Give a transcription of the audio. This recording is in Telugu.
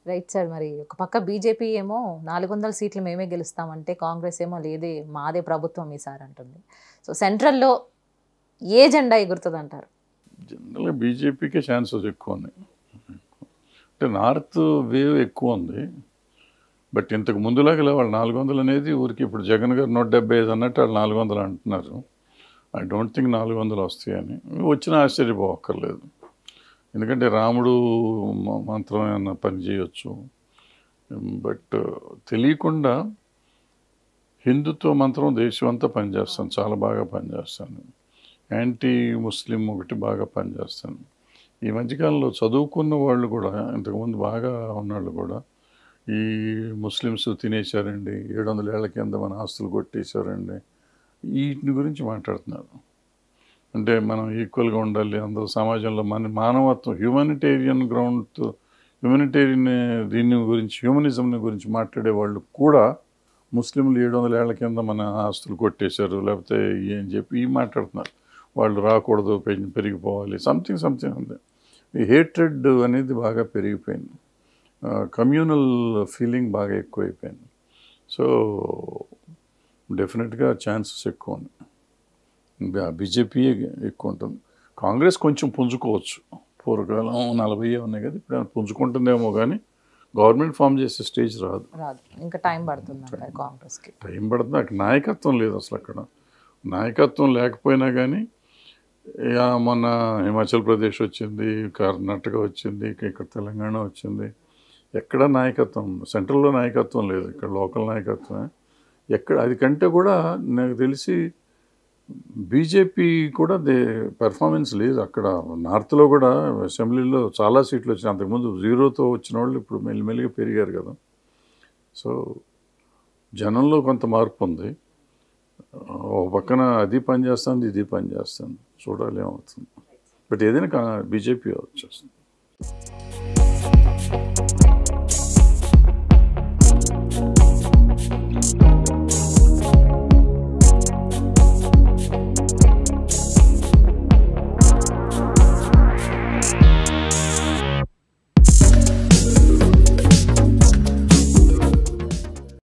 Right sir. మరి ఒక పక్క బీజేపీ ఏమో 400 సీట్లు మేమే గెలుస్తామంటే, కాంగ్రెస్ ఏమో లేదే మాదే ప్రభుత్వం ఈసారి అంటుంది. సో సెంట్రల్‌లో ఏ జెండా ఎగురుతదంటారు? జనరల్‌గా బీజేపీకే ఛాన్సెస్ ఎక్కువ ఉన్నాయి. అంటే నార్త్ వేవ్ ఎక్కువ ఉంది. బట్ ఇంతకు ముందులాగా వాళ్ళు 400 అనేది ఊరికి ఇప్పుడు జగన్ గారు 175 అన్నట్టు వాళ్ళు 400 అంటున్నారు. ఐ డోంట్ థింక్ 400 వస్తాయని. వచ్చినా ఆశ్చర్యపోవక్కర్లేదు. ఎందుకంటే రాముడు మంత్రం ఏమన్నా పని చేయొచ్చు. బట్ తెలియకుండా హిందుత్వ మంత్రం దేశం అంతా పనిచేస్తాను, చాలా బాగా పనిచేస్తాను. యాంటీ ముస్లిం ఒకటి బాగా పనిచేస్తాను. ఈ మధ్యకాలంలో చదువుకున్న వాళ్ళు కూడా, ఇంతకుముందు బాగా ఉన్నవాళ్ళు కూడా, ఈ ముస్లిమ్స్ తినేశారండి, 700 ఏళ్ల కింద మన ఆస్తులు కొట్టేశారండి, వీటిని గురించి మాట్లాడుతున్నారు. అంటే మనం ఈక్వల్గా ఉండాలి, అందరూ సమాజంలో మన మానవత్వం, హ్యూమనిటేరియన్ గ్రౌండ్, హ్యూమనిటేరియన్ దీని గురించి, హ్యూమనిజంని గురించి మాట్లాడే వాళ్ళు కూడా ముస్లింలు 700 ఏళ్ల కింద మన ఆస్తులు కొట్టేశారు లేకపోతే ఏం చెప్పి మాట్లాడుతున్నారు. వాళ్ళు రాకూడదు, పెరిగిపోవాలి, సంథింగ్ ఉంది. ఈ హేట్రెడ్ అనేది బాగా పెరిగిపోయింది. కమ్యూనల్ ఫీలింగ్ బాగా ఎక్కువైపోయింది. సో డెఫినెట్గా ఛాన్సెస్ ఎక్కువ ఉన్నాయి. బీజేపీ ఎక్కువ ఉంటుంది. కాంగ్రెస్ కొంచెం పుంజుకోవచ్చు. పూర్వకాలం 40 ఉన్నాయి కదా, ఇప్పుడు పుంజుకుంటుందేమో, కానీ గవర్నమెంట్ ఫామ్ చేసే స్టేజ్ రాదు. ఇంకా టైం పడుతుంది కాంగ్రెస్కి. టైం పడుతుంది. అక్కడ నాయకత్వం లేదు అసలు. అక్కడ నాయకత్వం లేకపోయినా కానీ, మొన్న హిమాచల్ ప్రదేశ్ వచ్చింది, కర్ణాటక వచ్చింది, ఇక్కడ తెలంగాణ వచ్చింది, ఎక్కడ నాయకత్వం, సెంట్రల్లో నాయకత్వం లేదు, ఇక్కడ లోకల్ నాయకత్వమే. ఎక్కడ అది కంటే కూడా నాకు తెలిసి బీజేపీ కూడా పెర్ఫార్మెన్స్ లేదు అక్కడ. నార్త్లో కూడా అసెంబ్లీలో చాలా సీట్లు వచ్చినాయి. అంతకుముందు 0తో వచ్చిన వాళ్ళు ఇప్పుడు మెల్లిమెల్లిగా పెరిగారు కదా. సో జనంలో కొంత మార్పు ఉంది. ఒక పక్కన అది పని చేస్తుంది, ఇది పని చేస్తుంది, చూడాలి ఏమవుతుంది. బట్ ఏదైనా బీజేపీ వచ్చేస్తుంది.